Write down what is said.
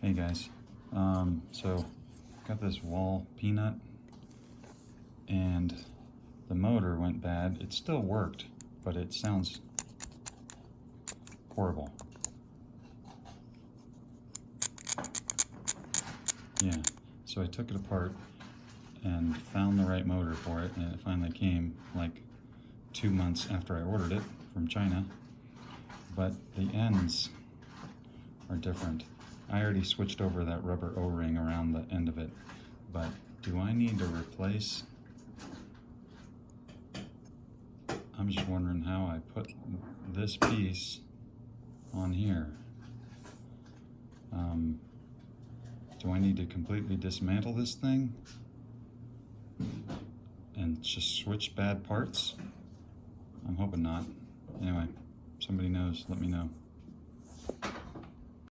Hey guys, so got this Wahl Peanut and the motor went bad. It still worked, but it sounds horrible. Yeah, so I took it apart and found the right motor for it, and it finally came like 2 months after I ordered it from China, but the ends are different. I already switched over that rubber O-ring around the end of it, but do I need to replace? I'm just wondering how I put this piece on here. Do I need to completely dismantle this thing and just switch bad parts? I'm hoping not. Anyway, somebody knows, let me know.